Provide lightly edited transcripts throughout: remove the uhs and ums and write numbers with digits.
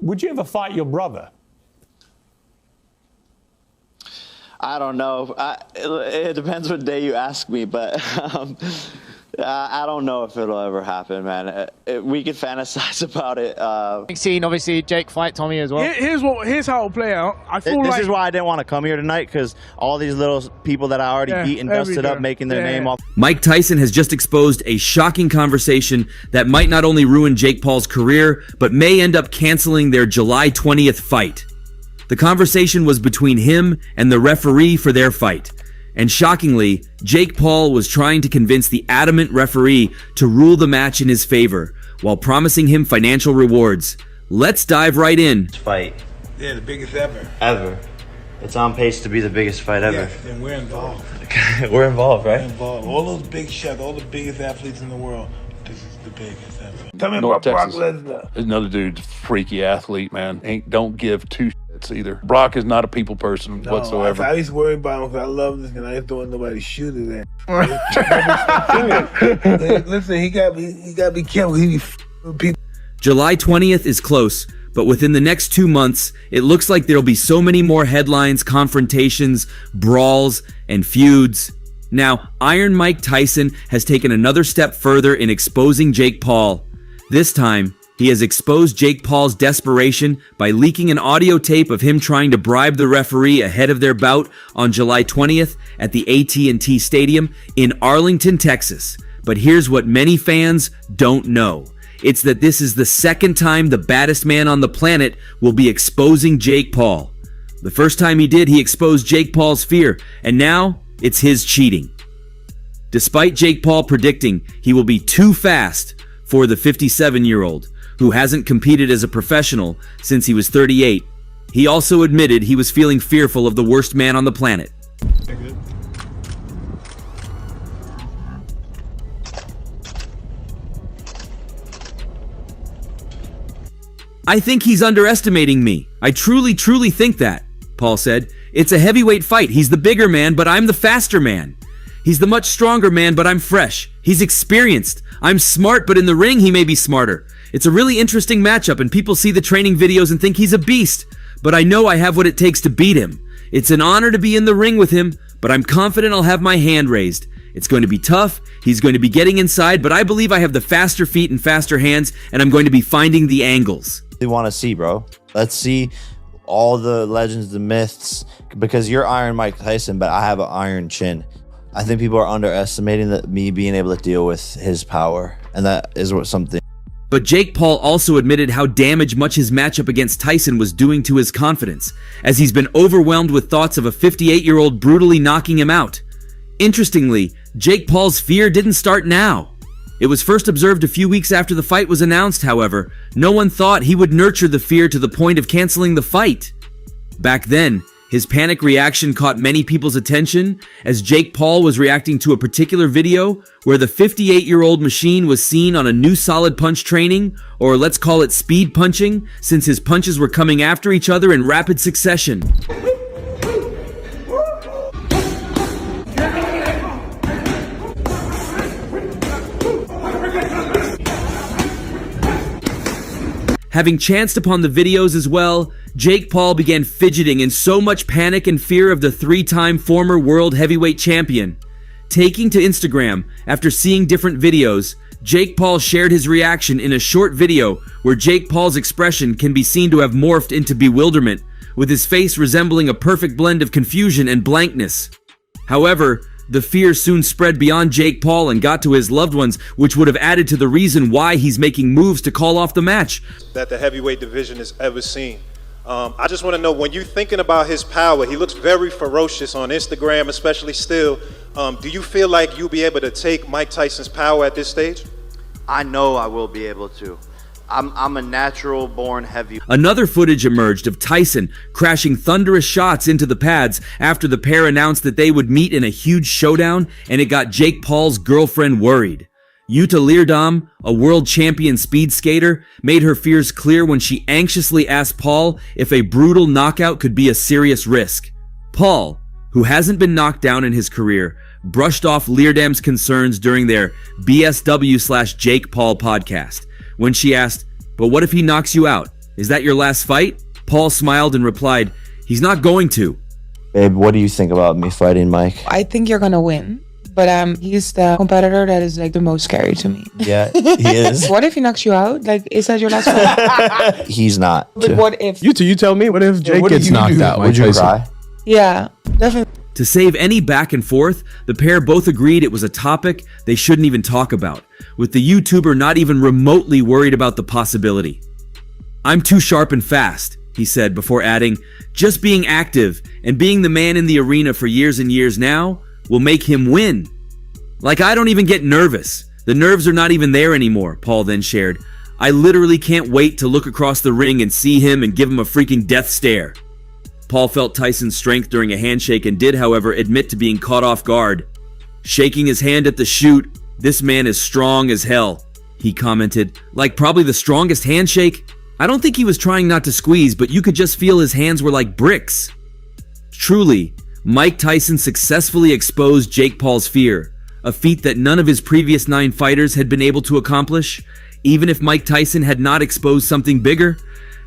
Would you ever fight your brother? I don't know. It depends what day you ask me, but I don't know if it'll ever happen, man. We could fantasize about it. Next scene, obviously, Jake fight Tommy as well. Here's how it'll play out. I feel this is why I didn't want to come here tonight, because all these little people that I already beat and dusted up, making their name off. Mike Tyson has just exposed a shocking conversation that might not only ruin Jake Paul's career, but may end up canceling their July 20th fight. The conversation was between him and the referee for their fight. And shockingly, Jake Paul was trying to convince the adamant referee to rule the match in his favor, while promising him financial rewards. Let's dive right in. Fight. Yeah, the biggest ever. Ever. It's on pace to be the biggest fight ever. Yes, and we're involved. We're involved, right? We're involved. All those big shots, all the biggest athletes in the world, this is the biggest ever. Tell me North about Texas. Brock Lesnar. Another dude's freaky athlete, man. Don't give two shits either. Brock is not a people person whatsoever. I used to worry about him because I love this and I just don't want nobody to shoot his ass. Listen, he got to be careful. He be with people. July 20th is close, but within the next 2 months, it looks like there'll be so many more headlines, confrontations, brawls, and feuds. Now, Iron Mike Tyson has taken another step further in exposing Jake Paul. This time, he has exposed Jake Paul's desperation by leaking an audio tape of him trying to bribe the referee ahead of their bout on July 20th at the AT&T Stadium in Arlington, Texas. But here's what many fans don't know. It's that this is the second time the baddest man on the planet will be exposing Jake Paul. The first time he did, he exposed Jake Paul's fear, and now it's his cheating. Despite Jake Paul predicting he will be too fast for the 57-year-old, who hasn't competed as a professional since he was 38, he also admitted he was feeling fearful of the worst man on the planet. I think he's underestimating me. I truly think that, Paul said. It's a heavyweight fight. He's the bigger man, but I'm the faster man. He's the much stronger man, but I'm fresh. He's experienced. I'm smart, but in the ring, he may be smarter. It's a really interesting matchup, and people see the training videos and think he's a beast. But I know I have what it takes to beat him. It's an honor to be in the ring with him, but I'm confident I'll have my hand raised. It's going to be tough. He's going to be getting inside, but I believe I have the faster feet and faster hands, and I'm going to be finding the angles. We want to see, bro. Let's see all the legends, the myths, because you're Iron Mike Tyson, but I have an iron chin. I think people are underestimating me being able to deal with his power, and that is what something. But Jake Paul also admitted how damaged much his matchup against Tyson was doing to his confidence, as he's been overwhelmed with thoughts of a 58-year-old brutally knocking him out. Interestingly, Jake Paul's fear didn't start now. It was first observed a few weeks after the fight was announced, however. No one thought he would nurture the fear to the point of canceling the fight. Back then, his panic reaction caught many people's attention as Jake Paul was reacting to a particular video where the 58-year-old machine was seen on a new solid punch training, or let's call it speed punching, since his punches were coming after each other in rapid succession. Having chanced upon the videos as well, Jake Paul began fidgeting in so much panic and fear of the three-time former world heavyweight champion. Taking to Instagram after seeing different videos, Jake Paul shared his reaction in a short video where Jake Paul's expression can be seen to have morphed into bewilderment, with his face resembling a perfect blend of confusion and blankness. However, the fear soon spread beyond Jake Paul and got to his loved ones, which would have added to the reason why he's making moves to call off the match. That the heavyweight division has ever seen. I just want to know, when you're thinking about his power, he looks very ferocious on Instagram, especially still. Do you feel like you'll be able to take Mike Tyson's power at this stage? I know I will be able to. I'm a natural born heavyweight. Another footage emerged of Tyson crashing thunderous shots into the pads after the pair announced that they would meet in a huge showdown, and it got Jake Paul's girlfriend worried. Yuta Leerdam, a world champion speed skater, made her fears clear when she anxiously asked Paul if a brutal knockout could be a serious risk. Paul, who hasn't been knocked down in his career, brushed off Leerdam's concerns during their BSW/Jake Paul podcast. When she asked, "But what if he knocks you out? Is that your last fight? Paul smiled and replied, he's not going to. Babe, what do you think about me fighting Mike? I think you're gonna win, but he's the competitor that is like the most scary to me. Yeah, he is. What if he knocks you out? Like, is that your last fight? He's not. But what if? You tell me. What if Jake gets knocked out? Would you cry? Yeah, definitely. To save any back and forth, the pair both agreed it was a topic they shouldn't even talk about, with the YouTuber not even remotely worried about the possibility. I'm too sharp and fast, he said before adding, just being active and being the man in the arena for years and years now will make him win. Like, I don't even get nervous. The nerves are not even there anymore, Paul then shared. I literally can't wait to look across the ring and see him and give him a freaking death stare. Paul felt Tyson's strength during a handshake and did, however, admit to being caught off guard. Shaking his hand at the shoot, this man is strong as hell, he commented. Like, probably the strongest handshake? I don't think he was trying not to squeeze, but you could just feel his hands were like bricks. Truly, Mike Tyson successfully exposed Jake Paul's fear, a feat that none of his previous 9 fighters had been able to accomplish, even if Mike Tyson had not exposed something bigger.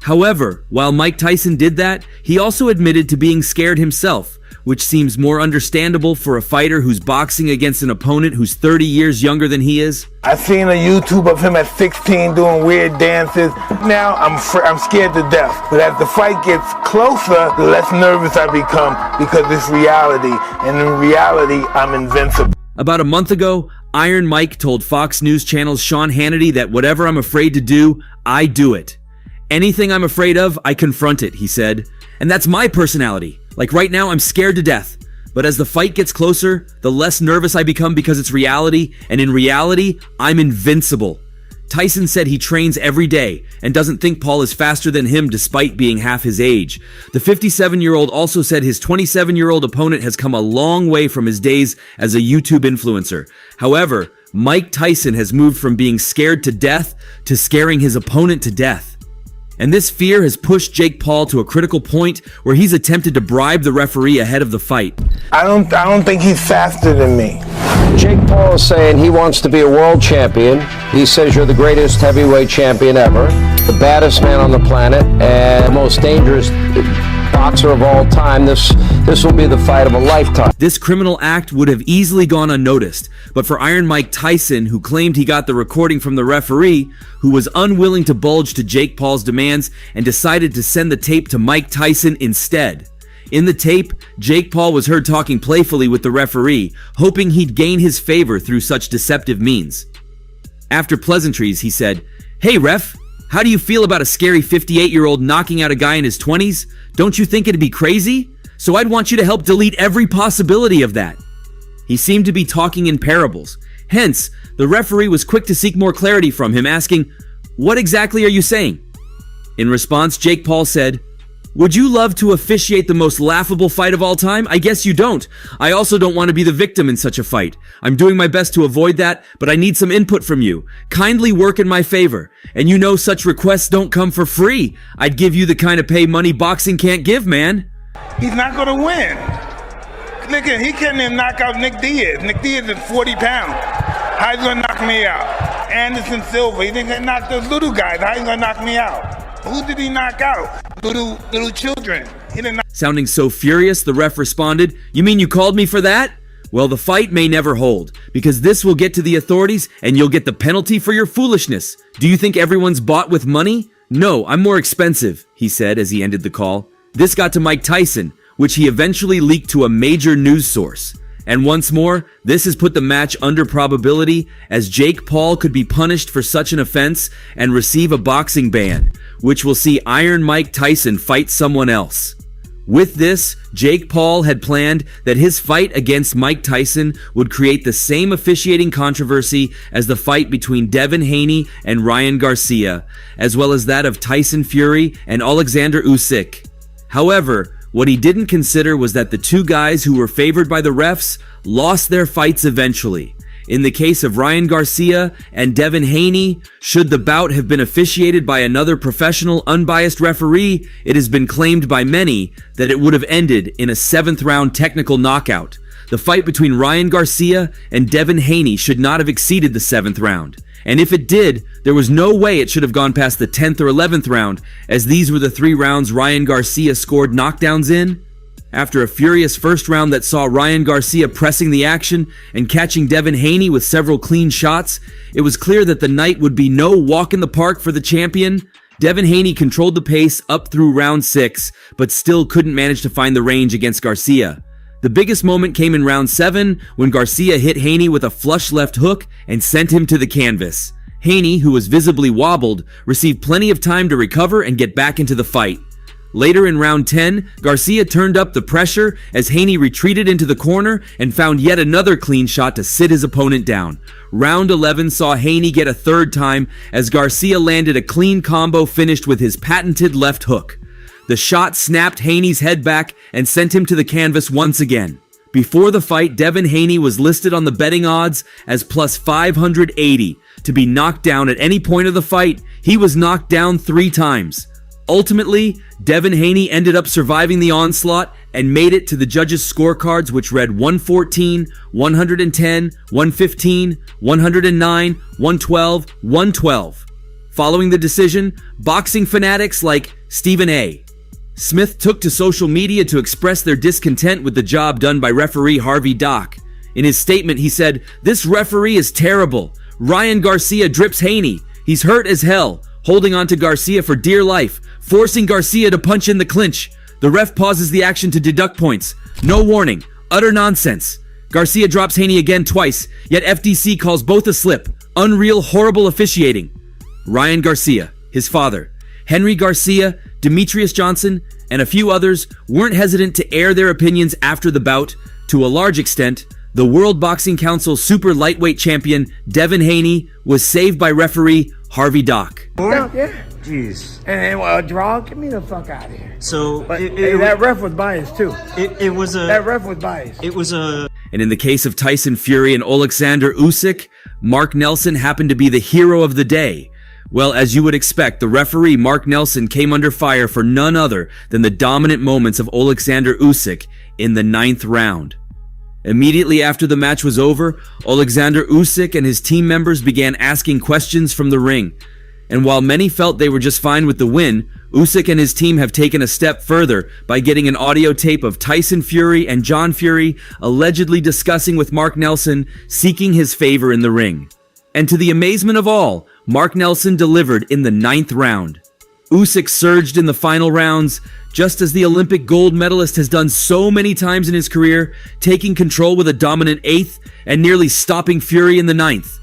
However, while Mike Tyson did that, he also admitted to being scared himself, which seems more understandable for a fighter who's boxing against an opponent who's 30 years younger than he is. I seen a YouTube of him at 16 doing weird dances. Now I'm scared to death. But as the fight gets closer, the less nervous I become because it's reality. And in reality, I'm invincible. About a month ago, Iron Mike told Fox News Channel's Sean Hannity that whatever I'm afraid to do, I do it. Anything I'm afraid of, I confront it, he said. And that's my personality. Like right now, I'm scared to death. But as the fight gets closer, the less nervous I become because it's reality, and in reality, I'm invincible. Tyson said he trains every day and doesn't think Paul is faster than him despite being half his age. The 57-year-old also said his 27-year-old opponent has come a long way from his days as a YouTube influencer. However, Mike Tyson has moved from being scared to death to scaring his opponent to death. And this fear has pushed Jake Paul to a critical point where he's attempted to bribe the referee ahead of the fight. I don't think he's faster than me. Jake Paul is saying he wants to be a world champion. He says you're the greatest heavyweight champion ever, the baddest man on the planet, and the most dangerous boxer of all time. This will be the fight of a lifetime. This criminal act would have easily gone unnoticed, but for Iron Mike Tyson, who claimed he got the recording from the referee, who was unwilling to bulge to Jake Paul's demands and decided to send the tape to Mike Tyson instead. In the tape, Jake Paul was heard talking playfully with the referee, hoping he'd gain his favor through such deceptive means. After pleasantries, he said, "Hey ref, how do you feel about a scary 58-year-old knocking out a guy in his 20s? Don't you think it'd be crazy? So I'd want you to help delete every possibility of that." He seemed to be talking in parables. Hence, the referee was quick to seek more clarity from him, asking, "What exactly are you saying?" In response, Jake Paul said, "Would you love to officiate the most laughable fight of all time? I guess you don't. I also don't want to be the victim in such a fight. I'm doing my best to avoid that, but I need some input from you. Kindly work in my favor. And you know such requests don't come for free. I'd give you the kind of pay money boxing can't give, man." He's not going to win. Nigga, he can't even knock out Nick Diaz. Nick Diaz is 40 pounds. How you going to knock me out? Anderson Silva, he didn't knock those little guys. How you going to knock me out? Who did he knock out? Little children. He didn't knock. Sounding so furious, the ref responded, "You mean you called me for that? Well, the fight may never hold, because this will get to the authorities and you'll get the penalty for your foolishness. Do you think everyone's bought with money? No, I'm more expensive," he said as he ended the call. This got to Mike Tyson, which he eventually leaked to a major news source. And once more, this has put the match under probability, as Jake Paul could be punished for such an offense and receive a boxing ban, which will see Iron Mike Tyson fight someone else. With this, Jake Paul had planned that his fight against Mike Tyson would create the same officiating controversy as the fight between Devin Haney and Ryan Garcia, as well as that of Tyson Fury and Alexander Usyk. However, what he didn't consider was that the two guys who were favored by the refs lost their fights eventually. In the case of Ryan Garcia and Devin Haney, should the bout have been officiated by another professional, unbiased referee, it has been claimed by many that it would have ended in a 7th-round technical knockout. The fight between Ryan Garcia and Devin Haney should not have exceeded the 7th round. And if it did, There was no way it should have gone past the 10th or 11th round, as these were the 3 rounds Ryan Garcia scored knockdowns in. After a furious first round that saw Ryan Garcia pressing the action and catching Devin Haney with several clean shots, it was clear that the night would be no walk in the park for the champion. Devin Haney controlled the pace up through round 6, but still couldn't manage to find the range against Garcia. The biggest moment came in round 7 when Garcia hit Haney with a flush left hook and sent him to the canvas. Haney, who was visibly wobbled, received plenty of time to recover and get back into the fight. Later in round 10, Garcia turned up the pressure as Haney retreated into the corner and found yet another clean shot to sit his opponent down. Round 11 saw Haney get a third time as Garcia landed a clean combo finished with his patented left hook. The shot snapped Haney's head back and sent him to the canvas once again. Before the fight, Devin Haney was listed on the betting odds as plus 580 to be knocked down at any point of the fight. He was knocked down 3 times. Ultimately, Devin Haney ended up surviving the onslaught and made it to the judges' scorecards, which read 114, 110, 115, 109, 112, 112. Following the decision, boxing fanatics like Stephen A. Smith took to social media to express their discontent with the job done by referee Harvey Dock. In his statement, he said, "This referee is terrible. Ryan Garcia drips Haney. He's hurt as hell, holding on to Garcia for dear life, forcing Garcia to punch in the clinch. The ref pauses the action to deduct points. No warning. Utter nonsense. Garcia drops Haney again twice, yet FDC calls both a slip. Unreal, horrible officiating." Ryan Garcia, his father, Henry Garcia, Demetrius Johnson, and a few others weren't hesitant to air their opinions after the bout. To a large extent, the World Boxing Council super lightweight champion Devin Haney was saved by referee Harvey Dock. Yeah. Jeez. And a draw? Get me the fuck out of here. So that ref was biased too. That ref was biased. It was a. And in the case of Tyson Fury and Alexander Usyk, Mark Nelson happened to be the hero of the day. Well, as you would expect, the referee Mark Nelson came under fire for none other than the dominant moments of Alexander Usyk in the 9th round. Immediately after the match was over, Alexander Usyk and his team members began asking questions from the ring. And while many felt they were just fine with the win, Usyk and his team have taken a step further by getting an audio tape of Tyson Fury and John Fury allegedly discussing with Mark Nelson, seeking his favor in the ring. And to the amazement of all, Mark Nelson delivered in the 9th round. Usyk surged in the final rounds, just as the Olympic gold medalist has done so many times in his career, taking control with a dominant 8th and nearly stopping Fury in the 9th.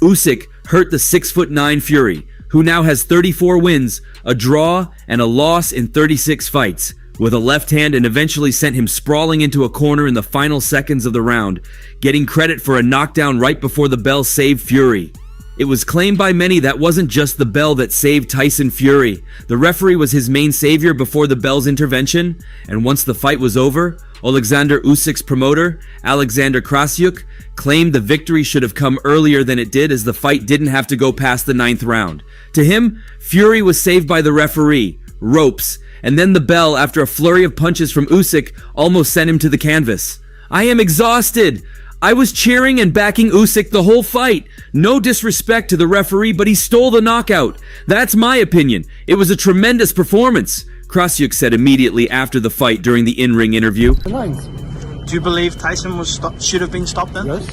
Usyk hurt the 6'9" Fury, who now has 34 wins, a draw, and a loss in 36 fights, with a left hand, and eventually sent him sprawling into a corner in the final seconds of the round, getting credit for a knockdown right before the bell saved Fury. It was claimed by many that wasn't just the bell that saved Tyson Fury. The referee was his main savior before the bell's intervention, and once the fight was over, Alexander Usyk's promoter, Alexander Krassyuk, claimed the victory should have come earlier than it did, as the fight didn't have to go past the 9th round. To him, Fury was saved by the referee, ropes, and then the bell, after a flurry of punches from Usyk, almost sent him to the canvas. "I am exhausted. I was cheering and backing Usyk the whole fight. No disrespect to the referee, but he stole the knockout. That's my opinion. It was a tremendous performance," Krassyuk said immediately after the fight during the in-ring interview. Do you believe Tyson should have been stopped then? Yes,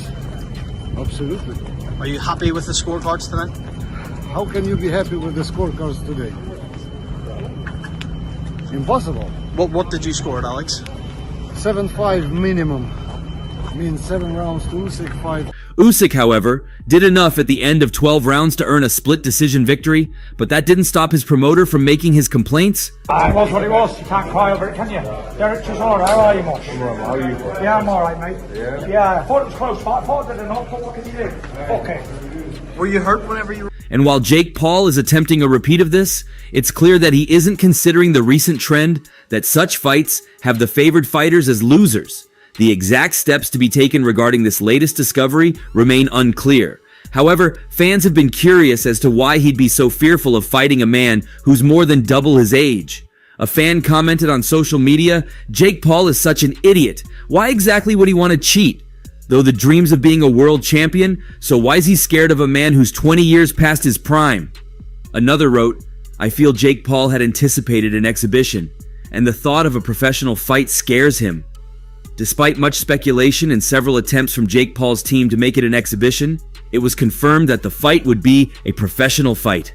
absolutely. Are you happy with the scorecards tonight? How can you be happy with the scorecards today? Impossible. What did you score it, Alex? 7-5 minimum. Means 7 rounds to Usyk, 5. Usyk, however, did enough at the end of 12 rounds to earn a split decision victory, but that didn't stop his promoter from making his complaints. It was what it was. You can't cry over it, can you? Derek Chisora, how are you, Mosh? How are you? Yeah, I'm alright, mate. Yeah, I thought it was close, but I thought I did enough, but what can you do? Okay. Were you hurt whenever you... And while Jake Paul is attempting a repeat of this, it's clear that he isn't considering the recent trend that such fights have the favored fighters as losers. The exact steps to be taken regarding this latest discovery remain unclear. However, fans have been curious as to why he'd be so fearful of fighting a man who's more than double his age. A fan commented on social media, "Jake Paul is such an idiot. Why exactly would he want to cheat?" Though the dreams of being a world champion, so why is he scared of a man who's 20 years past his prime? Another wrote, I feel Jake Paul had anticipated an exhibition, and the thought of a professional fight scares him. Despite much speculation and several attempts from Jake Paul's team to make it an exhibition, it was confirmed that the fight would be a professional fight.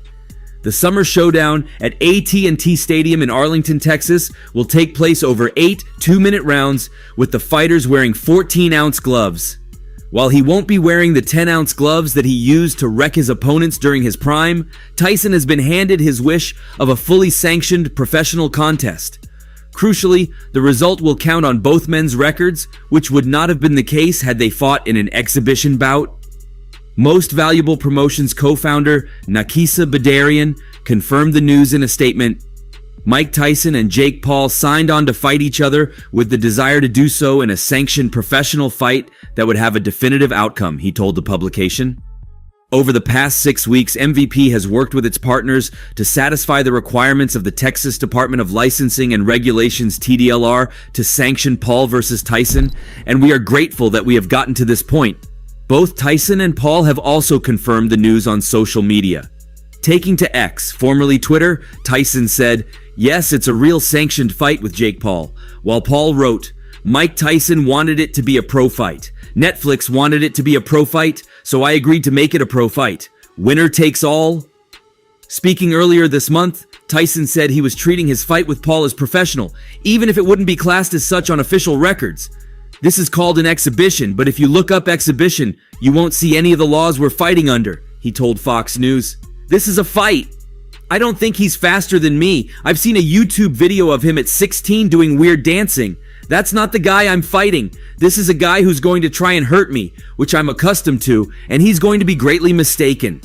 The Summer Showdown at AT&T Stadium in Arlington, Texas will take place over 8 two-minute rounds with the fighters wearing 14-ounce gloves. While he won't be wearing the 10-ounce gloves that he used to wreck his opponents during his prime, Tyson has been handed his wish of a fully sanctioned professional contest. Crucially, the result will count on both men's records, which would not have been the case had they fought in an exhibition bout. Most Valuable Promotions co-founder Nakisa Badarian confirmed the news in a statement. Mike Tyson and Jake Paul signed on to fight each other with the desire to do so in a sanctioned professional fight that would have a definitive outcome, he told the publication. Over the past 6 weeks, MVP has worked with its partners to satisfy the requirements of the Texas Department of Licensing and Regulations TDLR to sanction Paul versus Tyson, and we are grateful that we have gotten to this point. Both Tyson and Paul have also confirmed the news on social media. Taking to X, formerly Twitter, Tyson said, yes, it's a real sanctioned fight with Jake Paul, while Paul wrote, Mike Tyson wanted it to be a pro fight. Netflix wanted it to be a pro fight, so I agreed to make it a pro fight. Winner takes all. Speaking earlier this month, Tyson said he was treating his fight with Paul as professional, even if it wouldn't be classed as such on official records. This is called an exhibition, but if you look up exhibition, you won't see any of the laws we're fighting under, he told Fox News. This is a fight. I don't think he's faster than me. I've seen a YouTube video of him at 16 doing weird dancing. That's not the guy I'm fighting. This is a guy who's going to try and hurt me, which I'm accustomed to, and he's going to be greatly mistaken.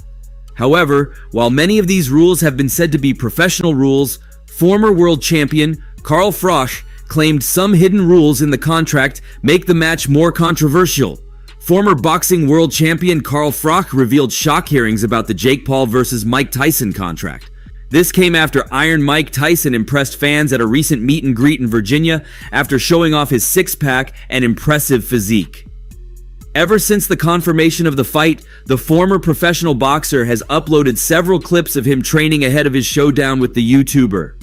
However, while many of these rules have been said to be professional rules, former world champion Carl Froch claimed some hidden rules in the contract make the match more controversial. Former boxing world champion Carl Froch revealed shock hearings about the Jake Paul versus Mike Tyson contract. This came after Iron Mike Tyson impressed fans at a recent meet and greet in Virginia after showing off his six-pack and impressive physique. Ever since the confirmation of the fight, the former professional boxer has uploaded several clips of him training ahead of his showdown with the YouTuber.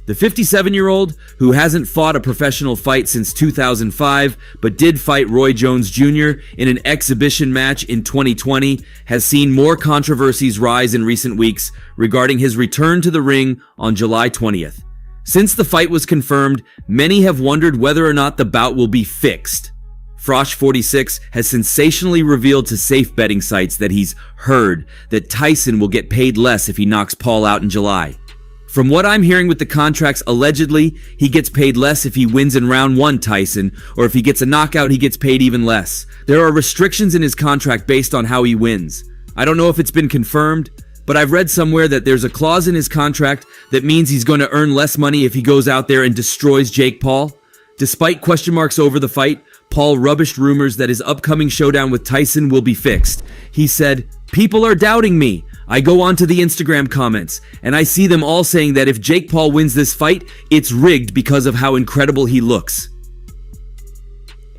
The 57-year-old, who hasn't fought a professional fight since 2005, but did fight Roy Jones Jr. in an exhibition match in 2020, has seen more controversies rise in recent weeks regarding his return to the ring on July 20th. Since the fight was confirmed, many have wondered whether or not the bout will be fixed. Froch 46 has sensationally revealed to safe betting sites that he's heard that Tyson will get paid less if he knocks Paul out in July. From what I'm hearing with the contracts, allegedly, he gets paid less if he wins in round 1, Tyson, or if he gets a knockout, he gets paid even less. There are restrictions in his contract based on how he wins. I don't know if it's been confirmed, but I've read somewhere that there's a clause in his contract that means he's going to earn less money if he goes out there and destroys Jake Paul. Despite question marks over the fight, Paul rubbished rumors that his upcoming showdown with Tyson will be fixed. He said, "People are doubting me. I go onto the Instagram comments, and I see them all saying that if Jake Paul wins this fight, it's rigged because of how incredible he looks."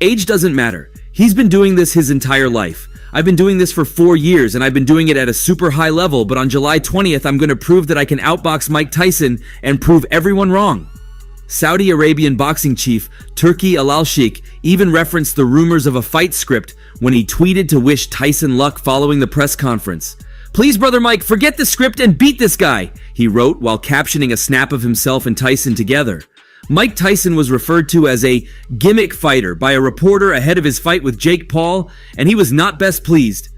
Age doesn't matter. He's been doing this his entire life. I've been doing this for 4 years, and I've been doing it at a super high level, but on July 20th, I'm going to prove that I can outbox Mike Tyson and prove everyone wrong. Saudi Arabian boxing chief Turki Al-Sheikh even referenced the rumors of a fight script when he tweeted to wish Tyson luck following the press conference. "Please, Brother Mike, forget the script and beat this guy," he wrote while captioning a snap of himself and Tyson together. Mike Tyson was referred to as a gimmick fighter by a reporter ahead of his fight with Jake Paul, and he was not best pleased.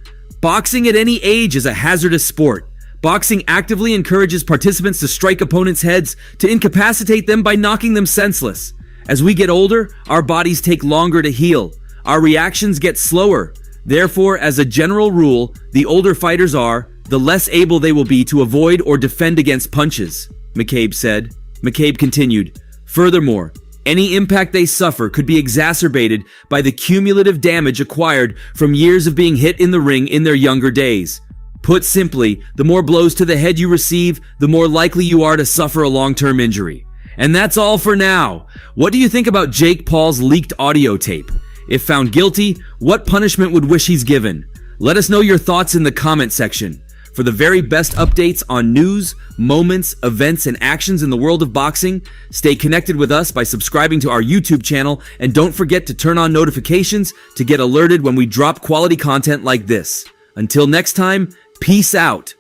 Boxing at any age is a hazardous sport. Boxing actively encourages participants to strike opponents' heads to incapacitate them by knocking them senseless. As we get older, our bodies take longer to heal. Our reactions get slower. Therefore, as a general rule, the older fighters are, the less able they will be to avoid or defend against punches, McCabe said. McCabe continued, "Furthermore, any impact they suffer could be exacerbated by the cumulative damage acquired from years of being hit in the ring in their younger days. Put simply, the more blows to the head you receive, the more likely you are to suffer a long-term injury." And that's all for now. What do you think about Jake Paul's leaked audio tape? If found guilty, what punishment would wish he's given? Let us know your thoughts in the comment section. For the very best updates on news, moments, events, and actions in the world of boxing, stay connected with us by subscribing to our YouTube channel, and don't forget to turn on notifications to get alerted when we drop quality content like this. Until next time, peace out.